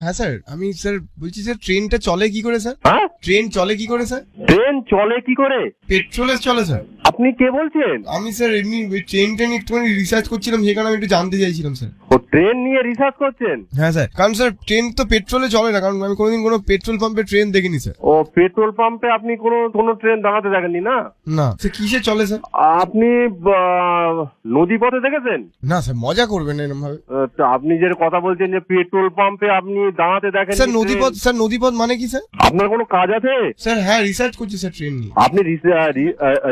হ্যাঁ স্যার, আমি স্যার বলছি স্যার ট্রেনটা চলে কি করে স্যার? হ্যাঁ, ট্রেন চলে কি করে স্যার? ট্রেন চলে কি করে? পেট্রোলে চলে স্যার। আপনি কে বলছেন? আমি স্যার এমনি ট্রেনটা নিয়ে একটুখানি রিসার্চ করছিলাম, সেখানে আমি একটু জানতে চাইছিলাম স্যার। ও ট্রেন নিয়ে রিসার্চ করছেন? হ্যাঁ স্যার, কারণ স্যার ট্রেন তো পেট্রোলে চলে না, কারণ আমি কোনোদিন কোনো পেট্রোল পাম্পে ট্রেন দেখিনি স্যার। ও পেট্রোল পাম্পে আপনি কোনো ট্রেন দাঁড়াতে দেখেননি না? না স্যার, কিসে চলে স্যার? আপনি নদী পথে দেখেছেন? না স্যার, মজা করবেন না এরকম ভাবে। তো আপনি যে কথা বলছেন যে পেট্রোল পাম্পে আপনি দাঁড়াতে দেখেন স্যার নদীপথ, স্যার নদীপথ মানে কি স্যার? আপনার কোনো কাজ আছে? স্যার হ্যাঁ, রিসার্চ করছি স্যার ট্রেন নিয়ে। আপনি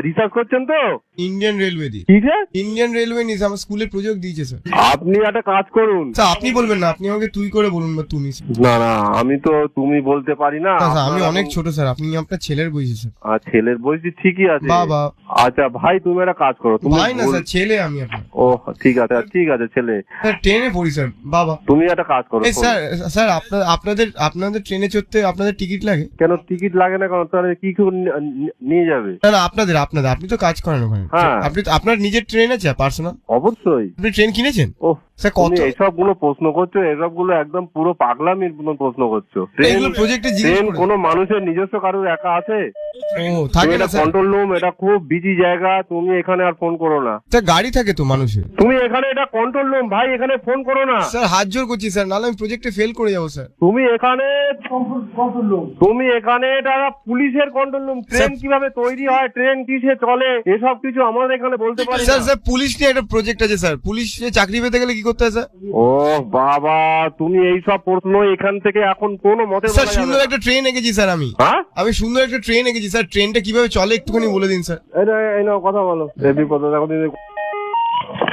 রিসার্চ করছেন তো? ইন্ডিয়ান রেলওয়ে দিয়ে। ঠিক আছে, ইন্ডিয়ান রেলওয়ে নিয়ে আমার স্কুলে প্রজেক্ট দিয়েছে স্যার। আপনি একটা কাজ করুন। স্যার আপনি বলবেন না, আপনি আমাকে তুই করে বলুন বা তুমি স্যার। না না, আমি তো তুমি বলতে পারি না। না স্যার, আমি আপনার অনেক এখন- ছোট স্যার, আপনি আপনার ছেলের বয়সী স্যার। ছেলের বয়সী ঠিকই আছে। বাবা। আচ্ছা ভাই, তুমি একটা কাজ করো। তুমি ভাই না স্যার, ছেলে আমি আপনার। ও ঠিক আছে ঠিক আছে, ছেলে। স্যার ট্রেনে পড়ি স্যার। বাবা। তুমি একটা কাজ করো। এই স্যার, স্যার আপনাদের ট্রেনে চড়তে আপনাদের টিকিট লাগে? কেন টিকিট লাগে না? কারণ তাহলে কি করে নিয়ে যাবে? না না, আপনাদের আপনি তো কাজ করেন ওখানে। হ্যাঁ। আপনি আপনার নিজের ট্রেন আছে পার্সোনাল? অবশ্যই। আপনি ট্রেন কিনেছেন? ও স্যার তুমি কত? এসব গুলো প্রশ্ন করছো, এসব গুলো একদম পুরো পাগলামির মতো প্রশ্ন করছো। এগুলো প্রজেক্টে জিজ্ঞেস ট্রেন করে। কোনো মানুষের নিজস্ব কারোর একা আছে? ও থাকে না এটা স্যার। কন্ট্রোল রুম, এটা খুব বিজি জায়গা। তুমি এখানে আর ফোন করো না। স্যার গাড়ি থাকে তো মানুষের। তুমি এখানে, এটা কন্ট্রোল রুম ভাই, এখানে ফোন করো না। স্যার হাত জোর করছি স্যার, নাহলে আমি প্রজেক্টে ফেল করে যাবো স্যার। তুমি এখানে তুমি এখানে এটা পুলিশের কন্ট্রোল রুম। ট্রেন স্যার- কিভাবে তৈরি হয়, ট্রেন কিসে চলে, এসব কিছু আমাদের এখানে বলতে পারি স্যার না। স্যার পুলিশ নিয়ে একটা প্রজেক্ট আছে স্যার। পুলিশে চাকরি পেতে গেলে কি করতে হয় স্যার? ও বাবা, তুমি এই সব প্রশ্ন এখান থেকে এখন কোনো মতে স্যার বলা যাবে সুন্দর না। একটা ট্রেন এঁকেছি স্যার আমি। হ্যাঁ, আমি সুন্দর একটা ট্রেন এঁকেছি স্যার। ট্রেনটা কিভাবে চলে একটুখানি বলে দিন স্যার। এই নাও কথা বলো। এই বিপদ দেখো।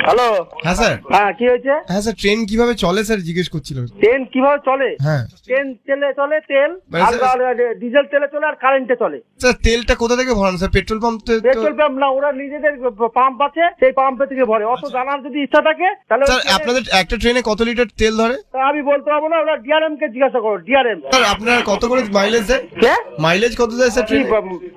হ্যালো। হ্যাঁ স্যার। হ্যাঁ, কি হয়েছে? হ্যাঁ স্যার, ট্রেন কিভাবে চলে স্যার জিজ্ঞেস করছিলাম। ট্রেন কিভাবে চলে? হ্যাঁ ট্রেন তেলে চলে, তেল মানে আর স্যার- আর ডিজেল তেলে চলে আর কারেন্টে চলে। স্যার তেলটা কোথা থেকে ভরান sir? Petrol pump petrol pump না, ওরা নিজেদের পাম্প আছে, সেই পাম্পে থেকে ভরে। অত জানার যদি ইচ্ছা থাকে তাহলে স্যার আপনাদের একটা ট্রেনে কত লিটার তেল ধরে? তা আমি বলতে পারবো না, ওরা ডিআরএম কে জিজ্ঞাসা করো। ডিআরএম স্যার আপনার কত করে মাইলেজ দেয়? কে? মাইলেজ কত দেয় স্যার কি ট্রেন?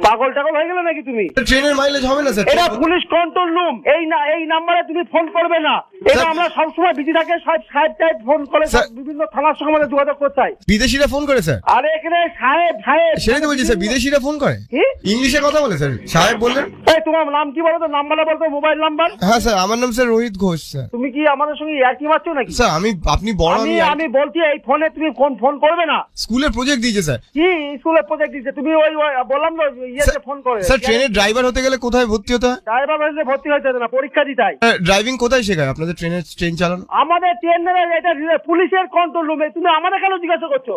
পাগল টাগল হয়ে গেলে নাকি তুমি? ট্রেনের মাইলেজ হবে না স্যার? এটা পুলিশ কন্ট্রোল রুম। এই নাম্বারে তুমি ফোন করবে না। এটা স্যার- আমরা সবসময় বিজি থাকে, সাহেব টাইপ ফোন করে, স্যার- বিভিন্ন থানার সঙ্গে আমাদের যোগাযোগ করতে হয়। বিদেশিরা ফোন করে স্যার? আরে এখানে সাহেব সেটাই তো বলছি স্যার, বিদেশিরা ফোন করে। কি? ইংলিশে কথা বলে স্যার। সাহেব বললেন। এই তোমার নাম কি বলো তো? নাম্বারটা বলতো, মোবাইল নাম্বার। হ্যাঁ স্যার, আমার নাম স্যার রোহিত ঘোষ স্যার। তুমি কি আমাদের সঙ্গে একই মারছো নাকি? স্যার আপনি বড়, আমি আমি আমি বলছি এই ফোনে তুমি ফোন করবে না। স্কুলের প্রজেক্ট দিয়েছে স্যার। কি স্কুলের প্রজেক্ট দিচ্ছে? তুমি ওই বললাম না, ইয়েতে ফোন করে। স্যার ট্রেনের ড্রাইভার হতে গেলে কোথায় ভর্তি হতে হয়? ড্রাইভার হলে ভর্তি হইতে হবে না, পরীক্ষা দিতে হয়। ড্রাইভিং কোথায় শেখায় আপনাদের ট্রেন চালানো? আমাদের ট্রেন এটা পুলিশের কন্ট্রোল রুমে। তুমি আমাদের কেন জিজ্ঞাসা করছো?